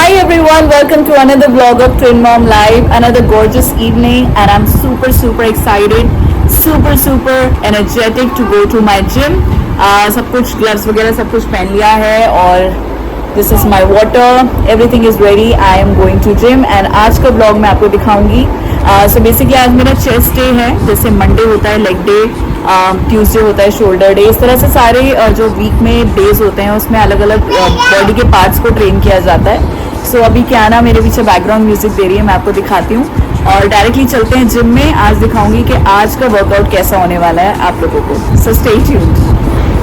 Hi everyone, welcome to another vlog of Twin Mom Live. Another gorgeous evening and I'm super excited, super energetic to go to my gym. सब कुछ gloves वगैरह सब कुछ पहन लिया है और this is my water, everything is ready. I am going to gym and आज का vlog मैं आपको दिखाऊंगी. So basically आज मेरा chest day है, जैसे Monday होता है leg day, Tuesday होता है shoulder day. इस तरह से सारे जो वीक में डेज होते हैं उसमें अलग अलग बॉडी के पार्ट्स को ट्रेन किया जाता है. सो अभी क्या ना मेरे पीछे बैकग्राउंड म्यूजिक दे रही है, मैं आपको दिखाती हूँ और डायरेक्टली चलते हैं जिम में. आज दिखाऊंगी कि आज का वर्कआउट कैसा होने वाला है आप लोगों को. So stay tuned.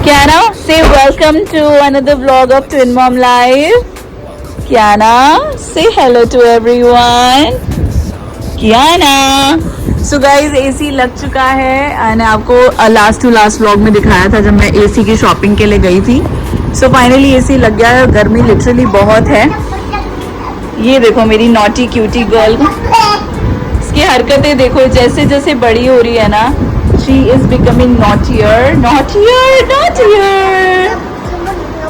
Kiana, say welcome to another vlog of Twin Mom Live. Kiana, say hello to everyone. Kiana. So guys, AC लग चुका है. मैंने आपको लास्ट टू लास्ट व्लॉग में दिखाया था जब मैं AC की शॉपिंग के लिए गई थी. सो फाइनली AC लग गया है. गर्मी लिटरली बहुत है. ये देखो मेरी नॉटी क्यूटी गर्ल, इसकी हरकतें देखो. जैसे जैसे बड़ी हो रही है ना, she is becoming naughtier.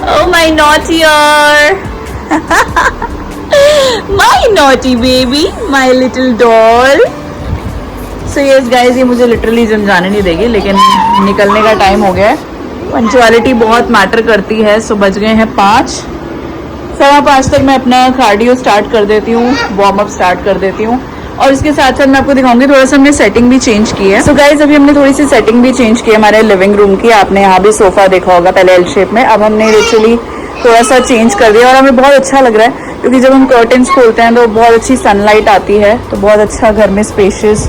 Oh my naughtier. My naughty baby, my little doll. So yes guys, ये मुझे लिटरली जिम जाने नहीं देगी, लेकिन निकलने का टाइम हो गया है. पंचुअलिटी बहुत मैटर करती है. सो बज गए हैं 5, 5:15 तक मैं अपना कार्डियो स्टार्ट कर देती हूँ, वार्म अप स्टार्ट कर देती हूँ. और इसके साथ साथ मैं आपको दिखाऊंगी थोड़ा सा हमने सेटिंग भी चेंज की है. सो गाइज अभी हमने थोड़ी सी सेटिंग भी चेंज की है हमारे लिविंग रूम की. आपने यहाँ भी सोफा देखा होगा पहले एल शेप में, अब हमने लिटरली थोड़ा सा चेंज कर दिया और हमें बहुत अच्छा लग रहा है क्योंकि जब हम कर्टेन्स खोलते हैं तो बहुत अच्छी सनलाइट आती है. तो बहुत अच्छा घर में स्पेशियस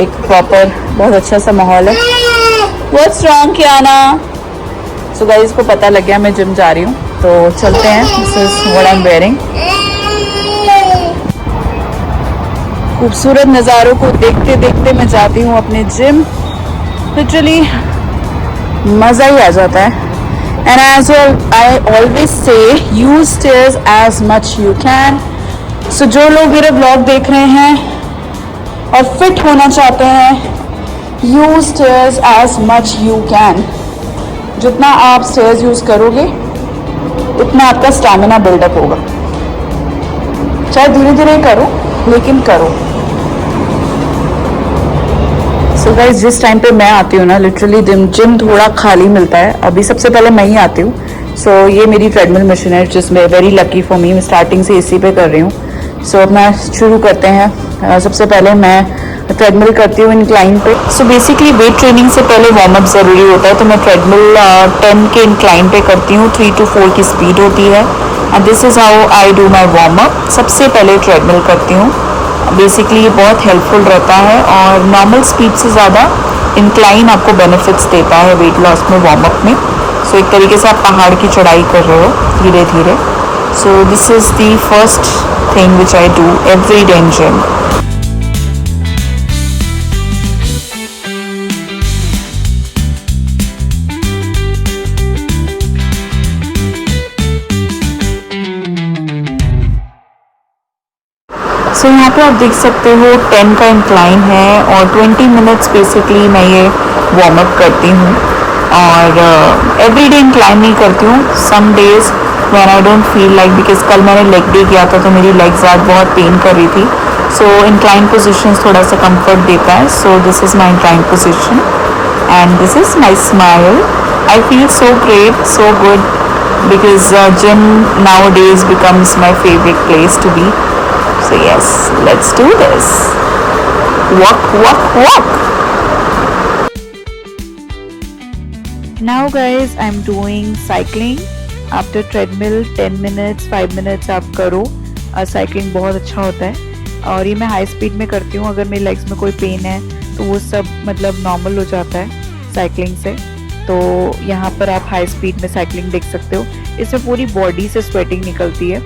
एक प्रॉपर बहुत अच्छा सा माहौल है. What's wrong Kiana? So guys को पता लग गया मैं जिम जा रही हूँ, तो चलते हैं. This is what I am wearing. खूबसूरत नज़ारों को देखते देखते मैं जाती हूँ अपने जिम. लिटरली मज़ा ही आ जाता है. And as well I always say use stairs as much you can. So जो लोग मेरे ब्लॉग देख रहे हैं और फिट होना चाहते हैं, use stairs as much you can. जितना आप स्टेयर्स यूज़ करोगे उतना आपका स्टैमिना बिल्डअप होगा. चाहे धीरे धीरे करो लेकिन करो. सो गाइस जिस टाइम पे मैं आती हूँ ना, लिटरली जिम थोड़ा खाली मिलता है. अभी सबसे पहले मैं ही आती हूँ. सो ये मेरी ट्रेडमिल मशीन है जिसमें वेरी लकी फॉर मी, मैं स्टार्टिंग से AC पे कर रही हूँ. सो अपना शुरू करते हैं. सबसे पहले मैं ट्रेडमिल करती हूँ इंक्लाइन पे. सो बेसिकली वेट ट्रेनिंग से पहले वार्म अप ज़रूरी होता है, तो मैं ट्रेडमिल 10 के इंक्लाइन पे करती हूँ. 3 to 4 की स्पीड होती है and this is how I do my warm up. सबसे पहले ट्रेडमिल करती हूँ. बेसिकली ये बहुत हेल्पफुल रहता है और नॉर्मल स्पीड से ज़्यादा इंक्लाइन आपको बेनिफिट्स देता है वेट लॉस में, वार्म अप में. सो एक तरीके से आप पहाड़ की चढ़ाई कर रहे हो धीरे धीरे. So this is the first thing which I do every day in gym. So यहाँ पे आप देख सकते हो 10 का इंक्लाइन है और 20 मिनट्स बेसिकली मैं ये वार्म अप करती हूँ. और एवरी डे इंक्लाइन नहीं करती हूँ. Some days when I don't feel like, because कल मैंने लेग डे किया था तो मेरी लेग्स आज बहुत पेन कर रही थी. सो इंक्लाइन पोजीशन थोड़ा सा कंफर्ट देता है. So this is my incline position and this is my smile. I feel so great, so good, because gym nowadays becomes my favourite place to be. So yes, let's do this. Walk. Now guys, I'm doing cycling. After treadmill 10 minutes, 5 minutes आप करो. Cycling बहुत अच्छा होता है और ये मैं high speed में करती हूँ. अगर मेरे लेग्स में कोई पेन है तो वो सब मतलब नॉर्मल हो जाता है साइकिलिंग से. तो यहाँ पर आप हाई स्पीड में साइकिलिंग देख सकते हो. इसमें पूरी बॉडी से स्वेटिंग निकलती है.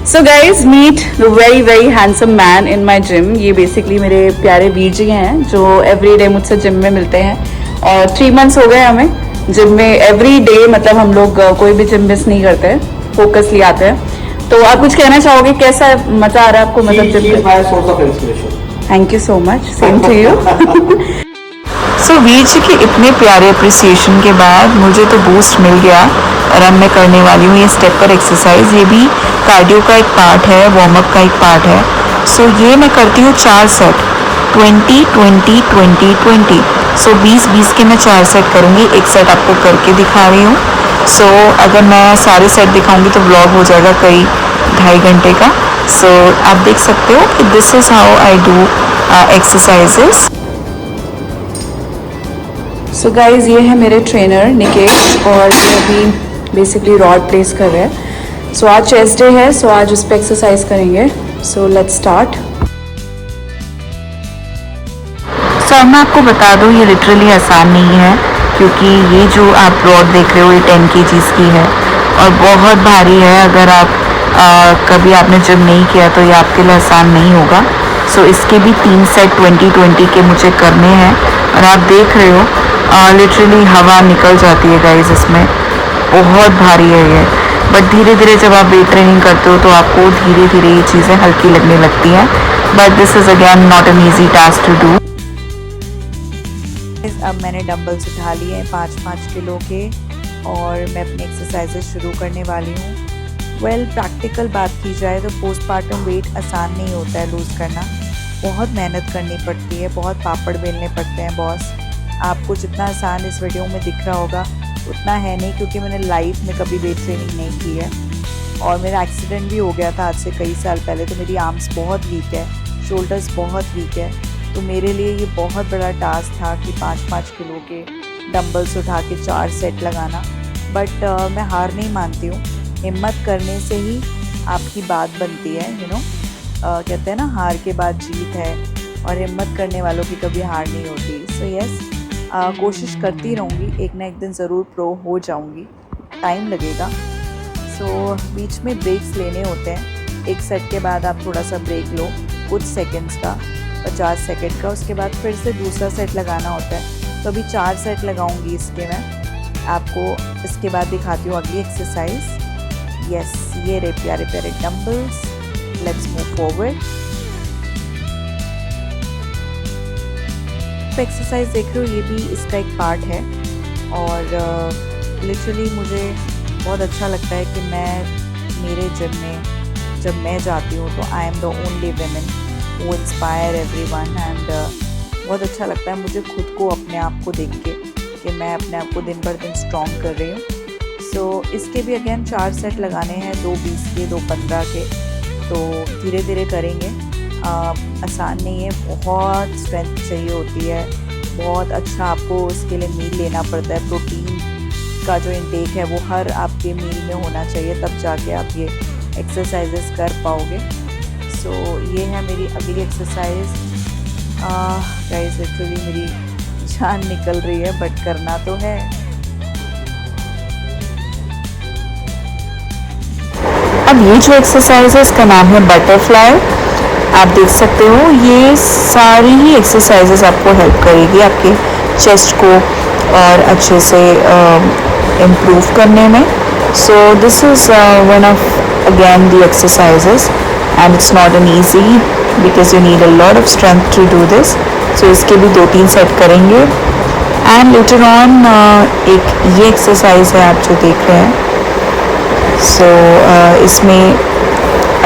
So guys meet the very handsome man in my gym. ये बेसिकली मेरे प्यारे वीर जी हैं जो एवरी डे मुझसे जिम में मिलते हैं. और 3 months हो गए हमें जिम में एवरी डे, मतलब हम लोग कोई भी जिम मिस नहीं करते हैं, फोकस ले आते हैं. तो आप कुछ कहना चाहोगे, कैसा मजा आ रहा है आपको मतलब gym? Thank you so much. Same to you. So Veer ji के इतने प्यारे अप्रिसिएशन के बाद मुझे तो बूस्ट मिल गया और अब मैं करने वाली हूँ ये स्टेपर एक्सरसाइज। ये भी कार्डियो का एक पार्ट है, वार्म अप का एक पार्ट है। सो ये मैं करती हूँ 4 सेट, 20 20 20 20। सो 20 के मैं 4 सेट करूँगी। एक सेट आपको करके दिखा रही हूँ। सो अगर मैं सारे सेट दिखाऊंगी तो व्लॉग हो जाएगा कई 2.5 घंटे का। सो आप देख सकते हो कि this is how I do exercises. So guys ये है मेरे ट्रेनर निकेश और ये अभी बेसिकली रॉड प्लेस कर रहे हैं। सो आज चेस्ट डे है, सो आज उस पर एक्सरसाइज करेंगे। So let's start. सो मैं आपको बता दूँ ये लिटरली आसान नहीं है, क्योंकि ये जो आप रॉड देख रहे हो ये 10 kgs की है और बहुत भारी है। अगर आप कभी आपने जिम नहीं किया तो ये आपके लिए आसान नहीं होगा। सो इसके भी 3 सेट 20 20 के मुझे करने हैं और आप देख रहे हो लिटरली हवा निकल जाती है गाइस, इसमें बहुत भारी है ये। बट धीरे धीरे जब आप वेट ट्रेनिंग करते हो तो आपको धीरे धीरे ये चीज़ें हल्की लगने लगती हैं। But this is again not an easy task to do. अब मैंने डंबल्स उठा लिए हैं 5-5 किलो के और मैं अपनी एक्सरसाइजेज शुरू करने वाली हूँ। प्रैक्टिकल बात की जाए तो पोस्टमार्टम वेट आसान नहीं होता है लूज़ करना। बहुत मेहनत करनी पड़ती है, बहुत पापड़ बेलने पड़ते हैं बॉस। आपको जितना आसान इस वीडियो में दिख रहा होगा उतना है नहीं, क्योंकि मैंने लाइफ में कभी वेट ट्रेनिंग नहीं की है और मेरा एक्सीडेंट भी हो गया था आज से कई साल पहले। तो मेरी आर्म्स बहुत वीक है, शोल्डर्स बहुत वीक है। तो मेरे लिए ये बहुत बड़ा टास्क था कि 5-5 किलो के डंबल्स उठा के 4 सेट लगाना। बट मैं हार नहीं मानती हूँ। हिम्मत करने से ही आपकी बात बनती है, यू नो। कहते हैं ना, हार के बाद जीत है और हिम्मत करने वालों की कभी हार नहीं होती। सो यस, कोशिश करती रहूँगी, एक ना एक दिन ज़रूर प्रो हो जाऊँगी। टाइम लगेगा। सो बीच में ब्रेक्स लेने होते हैं। एक सेट के बाद आप थोड़ा सा ब्रेक लो कुछ सेकेंड्स का, 50 सेकेंड का। उसके बाद फिर से दूसरा सेट लगाना होता है। तो अभी 4 सेट लगाऊंगी इसके मैं आपको। इसके बाद दिखाती हूँ अगली एक्सरसाइज। यस, ये रे प्यारे प्यारे dumbbells. Let's move forward. Exercise देख रहे हो, ये भी इसका एक पार्ट है और लिटरली मुझे बहुत अच्छा लगता है कि मैं मेरे जिम में जब मैं जाती हूँ तो I am the only woman वो इंस्पायर एवरीवन। एंड बहुत अच्छा लगता है मुझे खुद को, अपने आप को देख के कि मैं अपने आप को दिन भर दिन स्ट्रॉन्ग कर रही हूँ। सो इसके भी अगेन 4 सेट लगाने हैं, 2 20 के 2 15 के। तो धीरे धीरे करेंगे। आसान नहीं है, बहुत स्ट्रेंथ चाहिए होती है, बहुत अच्छा आपको इसके लिए मील लेना पड़ता है। प्रोटीन का जो इंटेक है वो हर आपके मील में होना चाहिए, तब जाके आप ये एक्सरसाइजेस कर पाओगे। सो ये है मेरी अगली एक्सरसाइज। गाइस लिटरली मेरी जान निकल रही है, बट करना तो है। अब ये जो एक्सरसाइज है इसका नाम है बटरफ्लाई। आप देख सकते हो ये सारी ही एक्सरसाइजेस आपको हेल्प करेगी आपके चेस्ट को और अच्छे से इम्प्रूव करने में। सो this is one of again the exercises and it's not an easy because you need a lot of strength to do this. So इसके भी 2-3 सेट करेंगे and later on एक ये एक्सरसाइज है आप जो देख रहे हैं। So इसमें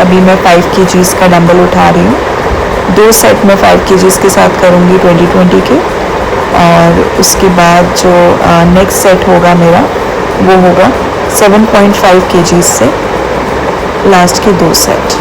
अभी मैं 5 kgs का डंबल उठा रही हूँ। 2 सेट में 5 kgs के साथ करूँगी 20-20 के, और उसके बाद जो नेक्स्ट सेट होगा मेरा वो होगा 7.5 kgs से लास्ट के 2 set.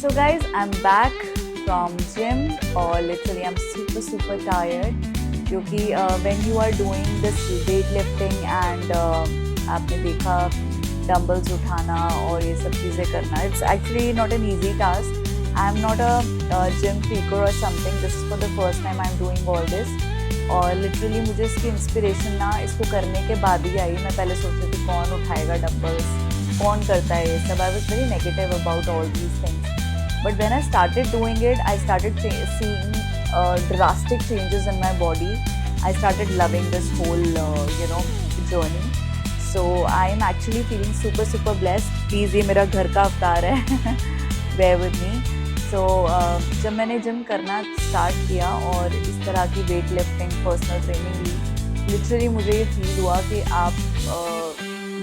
So guys, I'm back from gym और literally I'm super tired क्योंकि when you are doing this weightlifting and आपने देखा डंबल्स उठाना और ये सब चीज़ें करना, it's actually not an easy task. I'm not a gym freaker or something. This is for the first time I'm doing all this. और literally मुझे इसकी इंस्पिरेशन ना इसको करने के बाद ही आई। मैं पहले सोच रही थी कौन उठाएगा डंबल्स, कौन करता है ये सब। I was very negative about all these things, but when I started doing it I started seeing drastic changes in my body. I started loving this whole journey. So I am actually feeling super blessed. Please ये मेरा घर का अवतार है bear with me. So जब मैंने gym करना start किया और इस तरह की वेट लिफ्टिंग पर्सनल ट्रेनिंग ली, लिटरली मुझे ये फील हुआ कि आप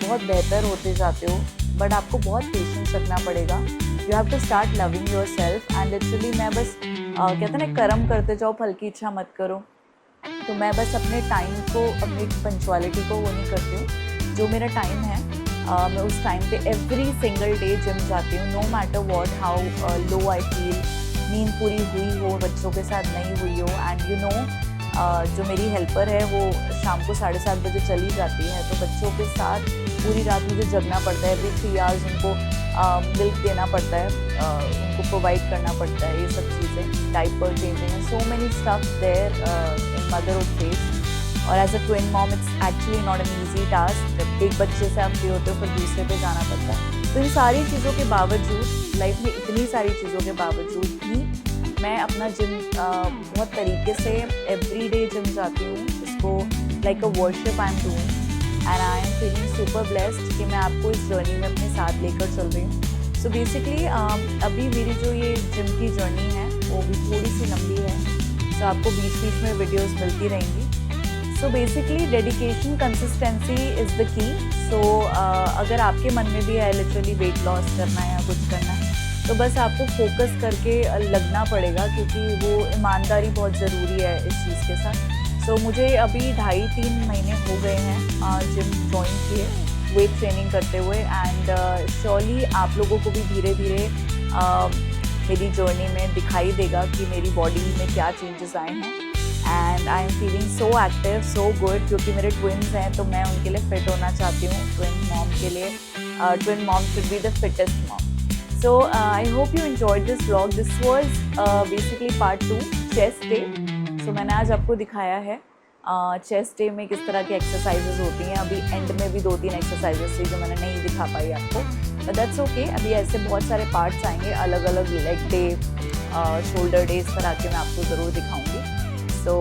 बहुत बेहतर होते जाते हो, बट आपको बहुत पेशेंस रखना पड़ेगा. You have to start loving yourself. And literally मैं बस कहते हैं ना, कर्म करते जाओ, फल की इच्छा मत करो. तो मैं बस अपने टाइम को, अपनी पंक्चुअलिटी को वो नहीं करती हूँ. जो मेरा टाइम है मैं उस टाइम पे एवरी सिंगल डे जिम जाती हूँ, no matter what how low I feel. नींद पूरी हुई हो, बच्चों के साथ नहीं हुई हो. एंड यू नो जो मेरी हेल्पर है वो शाम को 7:30 बजे चली जाती है, तो बच्चों के साथ पूरी रात मुझे जगना पड़ता है. एवरी 3 आवर्स उनको मिल्क देना पड़ता है, उनको प्रोवाइड करना पड़ता है, ये सब चीज़ें, diaper changing and so many stuff there in motherhood phase. और as a twin mom it's actually not an easy task. एक बच्चे से आप फ्री होते हो, फिर दूसरे पे जाना पड़ता है. तो इन सारी चीज़ों के बावजूद, लाइफ में इतनी सारी चीज़ों के बावजूद भी मैं अपना जिम बहुत तरीके से एवरी डे जिम जाती हूँ. इसको like a worship I am doing and I am feeling super blessed कि मैं आपको इस जर्नी में अपने साथ लेकर चल रही हूँ. सो बेसिकली अभी मेरी जो ये जिम की जर्नी है वो भी थोड़ी सी लंबी है. सो आपको बीच में वीडियोस मिलती रहेंगी. So basically dedication, consistency is the key. So अगर आपके मन में भी है लिटरली वेट लॉस करना है या कुछ करना है, तो बस आपको फोकस करके लगना पड़ेगा, क्योंकि वो ईमानदारी बहुत ज़रूरी है इस चीज़ के साथ. सो मुझे अभी 2.5-3 महीने हो गए हैं जिम ज्वाइन किए, वेट ट्रेनिंग करते हुए. एंड श्योरली आप लोगों को भी धीरे धीरे मेरी जर्नी में दिखाई देगा कि मेरी बॉडी में क्या चेंजेस आए हैं. And I am feeling so active, so good, क्योंकि मेरे ट्विन्स हैं तो मैं उनके लिए फिट होना चाहती हूँ. ट्विन मॉम के लिए, twin mom should be the fittest mom. So I hope you enjoyed this vlog. This was basically part 2, chest day. So मैंने आज आपको दिखाया है चेस्ट डे में किस तरह की एक्सरसाइजेज होती हैं. अभी एंड में भी 2-3 एक्सरसाइजेज थी जो मैंने नहीं दिखा पाई आपको, बट दैट्स ओके. अभी ऐसे बहुत सारे पार्ट्स आएंगे, अलग अलग लेग डे, शोल्डर डे, इस तरह के मैं आपको ज़रूर दिखाऊंगी. सो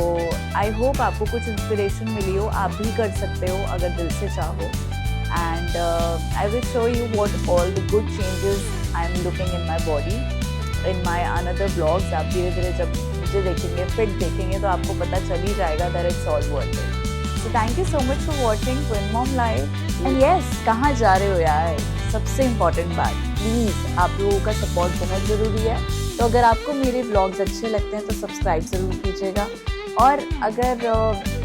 आई होप आपको कुछ इंस्पिरेशन मिली हो, आप भी कर सकते हो अगर दिल से चाहो. And I will show you what all the good changes I am looking in my body in my another vlogs. आप धीरे धीरे जब मुझे देखेंगे, फिट देखेंगे, तो आपको पता चल ही जाएगा that it's all worth it. So thank you so much for watching Twin Mom Live. And yes, कहाँ जा रहे हो यार, सबसे इम्पॉर्टेंट बात, प्लीज़ आप लोगों का सपोर्ट बहुत ज़रूरी है. तो अगर आपको मेरे व्लॉग्स अच्छे लगते हैं तो सब्सक्राइब ज़रूर कीजिएगा, और अगर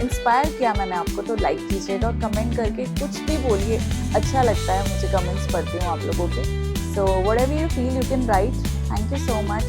इंस्पायर किया मैंने आपको तो लाइक कीजिएगा, और कमेंट करके कुछ भी बोलिए, अच्छा लगता है मुझे, कमेंट्स पढ़ती हूँ आप लोगों के. So whatever you feel you can write. Thank you so much.